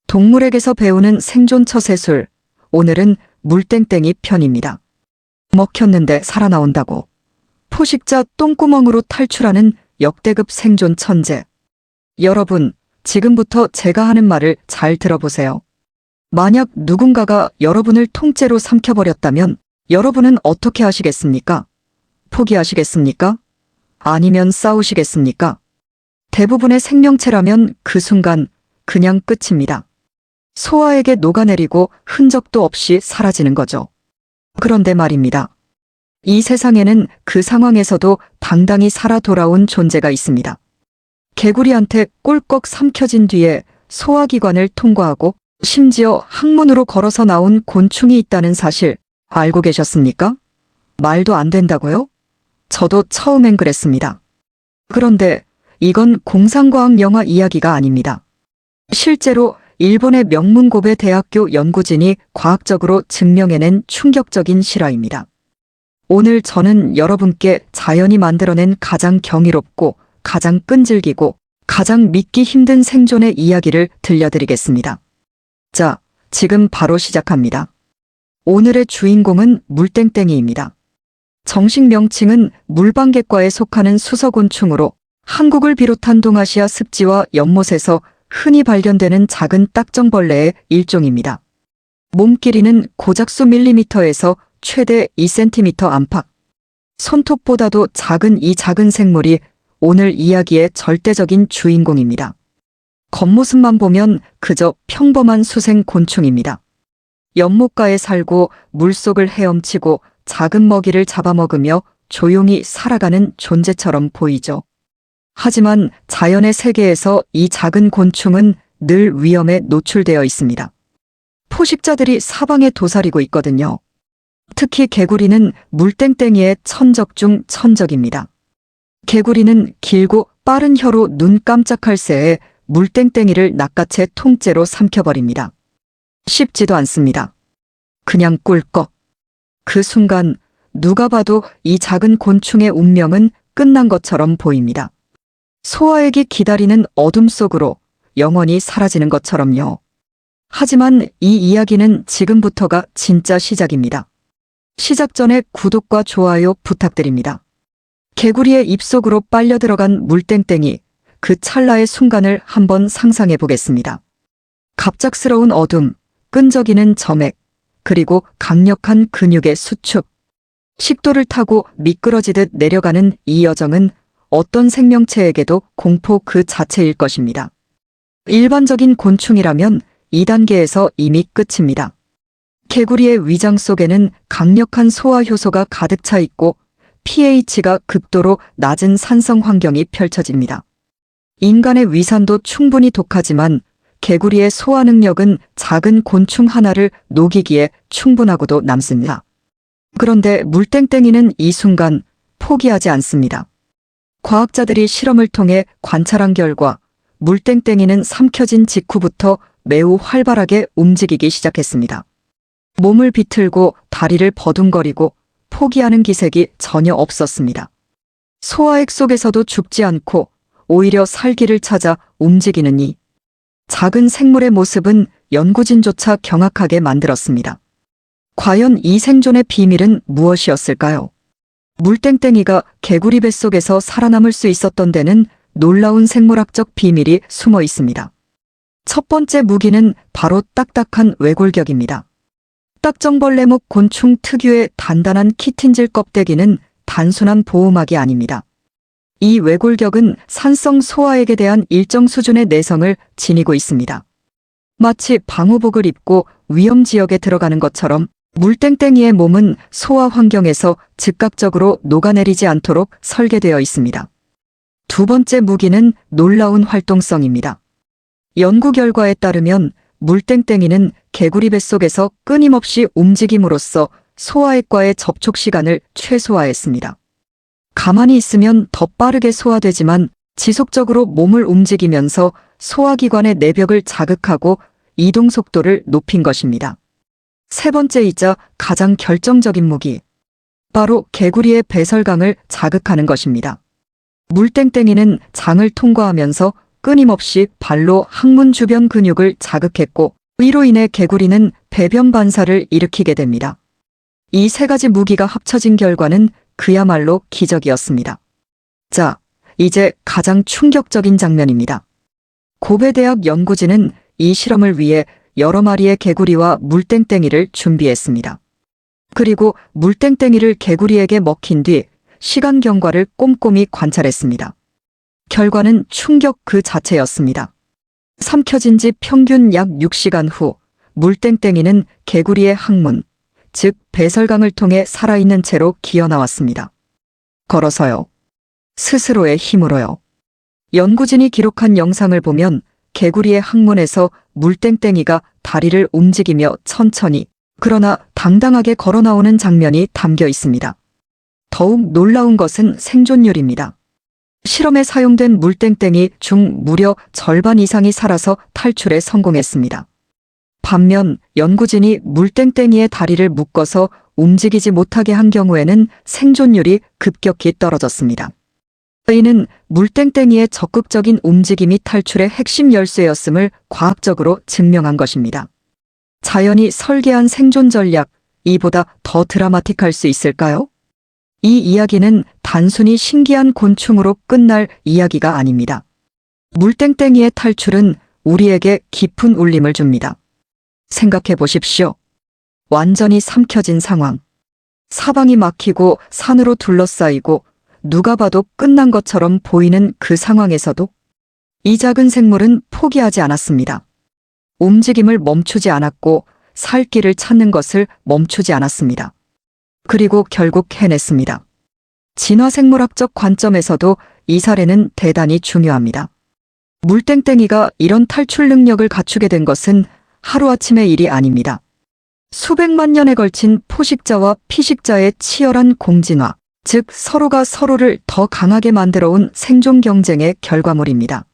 동물에게서 배우는 생존 처세술. 오늘은 물땡땡이 편입니다. 먹혔는데 살아나온다고. 포식자 똥구멍으로 탈출하는 역대급 생존 천재. 여러분, 지금부터 제가 하는 말을 잘 들어보세요. 만약 누군가가 여러분을 통째로 삼켜버렸다면 여러분은 어떻게 하시겠습니까? 포기하시겠습니까? 아니면 싸우시겠습니까? 대부분의 생명체라면 그 순간 그냥 끝입니다. 소화에게 녹아내리고 흔적도 없이 사라지는 거죠. 그런데 말입니다. 이 세상에는 그 상황에서도 당당히 살아 돌아온 존재가 있습니다. 개구리한테 꿀꺽 삼켜진 뒤에 소화기관을 통과하고 심지어 항문으로 걸어서 나온 곤충이 있다는 사실 알고 계셨습니까? 말도 안 된다고요? 저도 처음엔 그랬습니다. 그런데 이건 공상과학 영화 이야기가 아닙니다. 실제로 일본의 명문고베 대학교 연구진이 과학적으로 증명해낸 충격적인 실화입니다. 오늘 저는 여러분께 자연이 만들어낸 가장 경이롭고 가장 끈질기고 가장 믿기 힘든 생존의 이야기를 들려드리겠습니다. 자, 지금 바로 시작합니다. 오늘의 주인공은 물땡땡이입니다. 정식 명칭은 물방개과에 속하는 수서곤충으로 한국을 비롯한 동아시아 습지와 연못에서 흔히 발견되는 작은 딱정벌레의 일종입니다. 몸 길이는 고작수 밀리미터에서 최대 2cm 안팎. 손톱보다도 작은 이 작은 생물이 오늘 이야기의 절대적인 주인공입니다. 겉모습만 보면 그저 평범한 수생 곤충입니다. 연못가에 살고 물속을 헤엄치고 작은 먹이를 잡아먹으며 조용히 살아가는 존재처럼 보이죠. 하지만 자연의 세계에서 이 작은 곤충은 늘 위험에 노출되어 있습니다. 포식자들이 사방에 도사리고 있거든요. 특히 개구리는 물땡땡이의 천적 중 천적입니다. 개구리는 길고 빠른 혀로 눈 깜짝할 새에 물땡땡이를 낚아채 통째로 삼켜버립니다. 쉽지도 않습니다. 그냥 꿀꺽. 그 순간 누가 봐도 이 작은 곤충의 운명은 끝난 것처럼 보입니다. 소화액이 기다리는 어둠 속으로 영원히 사라지는 것처럼요. 하지만 이 이야기는 지금부터가 진짜 시작입니다. 시작 전에 구독과 좋아요 부탁드립니다. 개구리의 입속으로 빨려 들어간 물땡땡이, 그 찰나의 순간을 한번 상상해 보겠습니다. 갑작스러운 어둠, 끈적이는 점액, 그리고 강력한 근육의 수축. 식도를 타고 미끄러지듯 내려가는 이 여정은 어떤 생명체에게도 공포 그 자체일 것입니다. 일반적인 곤충이라면 2단계에서 이미 끝입니다. 개구리의 위장 속에는 강력한 소화 효소가 가득 차 있고 pH가 극도로 낮은 산성 환경이 펼쳐집니다. 인간의 위산도 충분히 독하지만 개구리의 소화 능력은 작은 곤충 하나를 녹이기에 충분하고도 남습니다. 그런데 물땡땡이는 이 순간 포기하지 않습니다. 과학자들이 실험을 통해 관찰한 결과 물땡땡이는 삼켜진 직후부터 매우 활발하게 움직이기 시작했습니다. 몸을 비틀고 다리를 버둥거리고 포기하는 기색이 전혀 없었습니다. 소화액 속에서도 죽지 않고 오히려 살기를 찾아 움직이는 이 작은 생물의 모습은 연구진조차 경악하게 만들었습니다. 과연 이 생존의 비밀은 무엇이었을까요? 물땡땡이가 개구리 뱃속에서 살아남을 수 있었던 데는 놀라운 생물학적 비밀이 숨어 있습니다. 첫 번째 무기는 바로 딱딱한 외골격입니다. 딱정벌레목 곤충 특유의 단단한 키틴질 껍데기는 단순한 보호막이 아닙니다. 이 외골격은 산성 소화액에 대한 일정 수준의 내성을 지니고 있습니다. 마치 방호복을 입고 위험 지역에 들어가는 것처럼 물땡땡이의 몸은 소화 환경에서 즉각적으로 녹아내리지 않도록 설계되어 있습니다. 두 번째 무기는 놀라운 활동성입니다. 연구 결과에 따르면 물땡땡이는 개구리 뱃속에서 끊임없이 움직임으로써 소화액과의 접촉 시간을 최소화했습니다. 가만히 있으면 더 빠르게 소화되지만 지속적으로 몸을 움직이면서 소화기관의 내벽을 자극하고 이동 속도를 높인 것입니다. 세 번째이자 가장 결정적인 무기, 바로 개구리의 배설강을 자극하는 것입니다. 물땡땡이는 장을 통과하면서 끊임없이 발로 항문 주변 근육을 자극했고, 이로 인해 개구리는 배변 반사를 일으키게 됩니다. 이 세 가지 무기가 합쳐진 결과는 그야말로 기적이었습니다. 자, 이제 가장 충격적인 장면입니다. 고베대학 연구진은 이 실험을 위해 여러 마리의 개구리와 물땡땡이를 준비했습니다. 그리고 물땡땡이를 개구리에게 먹힌 뒤 시간 경과를 꼼꼼히 관찰했습니다. 결과는 충격 그 자체였습니다. 삼켜진 지 평균 약 6시간 후 물땡땡이는 개구리의 항문, 즉 배설강을 통해 살아있는 채로 기어나왔습니다. 걸어서요. 스스로의 힘으로요. 연구진이 기록한 영상을 보면 개구리의 항문에서 물땡땡이가 다리를 움직이며 천천히, 그러나 당당하게 걸어 나오는 장면이 담겨 있습니다. 더욱 놀라운 것은 생존율입니다. 실험에 사용된 물땡땡이 중 무려 절반 이상이 살아서 탈출에 성공했습니다. 반면 연구진이 물땡땡이의 다리를 묶어서 움직이지 못하게 한 경우에는 생존율이 급격히 떨어졌습니다. 이는 물땡땡이의 적극적인 움직임이 탈출의 핵심 열쇠였음을 과학적으로 증명한 것입니다. 자연이 설계한 생존 전략, 이보다 더 드라마틱할 수 있을까요? 이 이야기는 단순히 신기한 곤충으로 끝날 이야기가 아닙니다. 물땡땡이의 탈출은 우리에게 깊은 울림을 줍니다. 생각해 보십시오. 완전히 삼켜진 상황. 사방이 막히고 산으로 둘러싸이고 누가 봐도 끝난 것처럼 보이는 그 상황에서도 이 작은 생물은 포기하지 않았습니다. 움직임을 멈추지 않았고 살 길을 찾는 것을 멈추지 않았습니다. 그리고 결국 해냈습니다. 진화생물학적 관점에서도 이 사례는 대단히 중요합니다. 물땡땡이가 이런 탈출 능력을 갖추게 된 것은 하루아침의 일이 아닙니다. 수백만 년에 걸친 포식자와 피식자의 치열한 공진화, 즉 서로가 서로를 더 강하게 만들어온 생존 경쟁의 결과물입니다.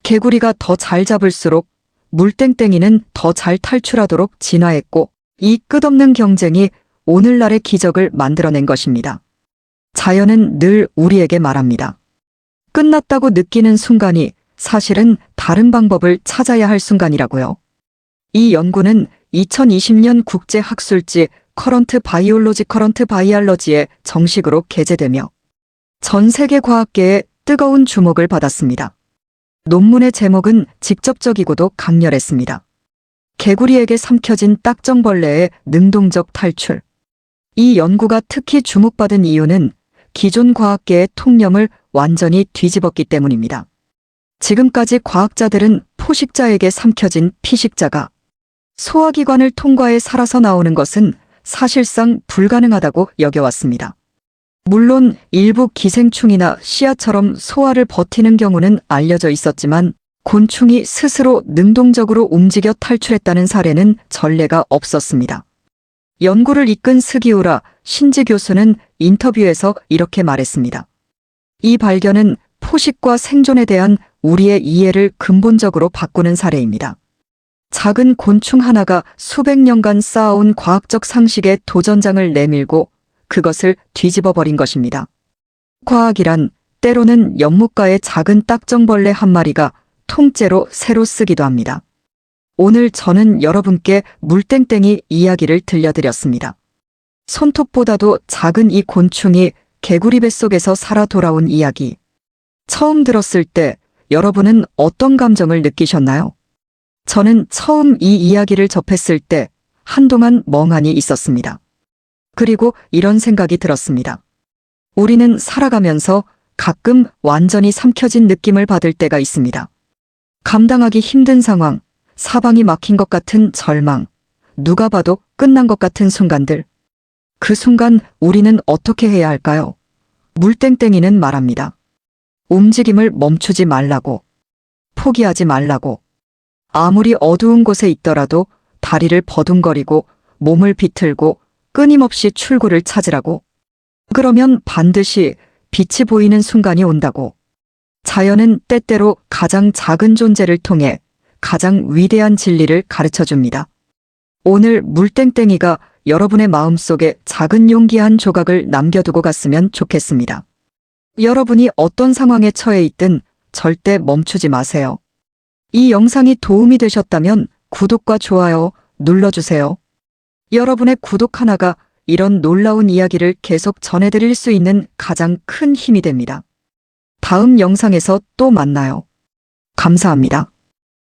개구리가 더 잘 잡을수록 물땡땡이는 더 잘 탈출하도록 진화했고, 이 끝없는 경쟁이 오늘날의 기적을 만들어낸 것입니다. 자연은 늘 우리에게 말합니다. 끝났다고 느끼는 순간이 사실은 다른 방법을 찾아야 할 순간이라고요. 이 연구는 2020년 국제학술지 커런트 바이올로지에 정식으로 게재되며 전 세계 과학계의 뜨거운 주목을 받았습니다. 논문의 제목은 직접적이고도 강렬했습니다. 개구리에게 삼켜진 딱정벌레의 능동적 탈출. 이 연구가 특히 주목받은 이유는 기존 과학계의 통념을 완전히 뒤집었기 때문입니다. 지금까지 과학자들은 포식자에게 삼켜진 피식자가 소화기관을 통과해 살아서 나오는 것은 사실상 불가능하다고 여겨왔습니다. 물론 일부 기생충이나 씨앗처럼 소화를 버티는 경우는 알려져 있었지만 곤충이 스스로 능동적으로 움직여 탈출했다는 사례는 전례가 없었습니다. 연구를 이끈 스기우라 신지 교수는 인터뷰에서 이렇게 말했습니다. 이 발견은 포식과 생존에 대한 우리의 이해를 근본적으로 바꾸는 사례입니다. 작은 곤충 하나가 수백 년간 쌓아온 과학적 상식의 도전장을 내밀고 그것을 뒤집어 버린 것입니다. 과학이란 때로는 연못가의 작은 딱정벌레 한 마리가 통째로 새로 쓰기도 합니다. 오늘 저는 여러분께 물땡땡이 이야기를 들려드렸습니다. 손톱보다도 작은 이 곤충이 개구리 뱃속에서 살아 돌아온 이야기. 처음 들었을 때 여러분은 어떤 감정을 느끼셨나요? 저는 처음 이 이야기를 접했을 때 한동안 멍하니 있었습니다. 그리고 이런 생각이 들었습니다. 우리는 살아가면서 가끔 완전히 삼켜진 느낌을 받을 때가 있습니다. 감당하기 힘든 상황, 사방이 막힌 것 같은 절망, 누가 봐도 끝난 것 같은 순간들. 그 순간 우리는 어떻게 해야 할까요? 물땡땡이는 말합니다. 움직임을 멈추지 말라고. 포기하지 말라고. 아무리 어두운 곳에 있더라도 다리를 버둥거리고 몸을 비틀고 끊임없이 출구를 찾으라고. 그러면 반드시 빛이 보이는 순간이 온다고. 자연은 때때로 가장 작은 존재를 통해 가장 위대한 진리를 가르쳐 줍니다. 오늘 물땡땡이가 여러분의 마음속에 작은 용기 한 조각을 남겨두고 갔으면 좋겠습니다. 여러분이 어떤 상황에 처해 있든 절대 멈추지 마세요. 이 영상이 도움이 되셨다면 구독과 좋아요 눌러주세요. 여러분의 구독 하나가 이런 놀라운 이야기를 계속 전해드릴 수 있는 가장 큰 힘이 됩니다. 다음 영상에서 또 만나요. 감사합니다.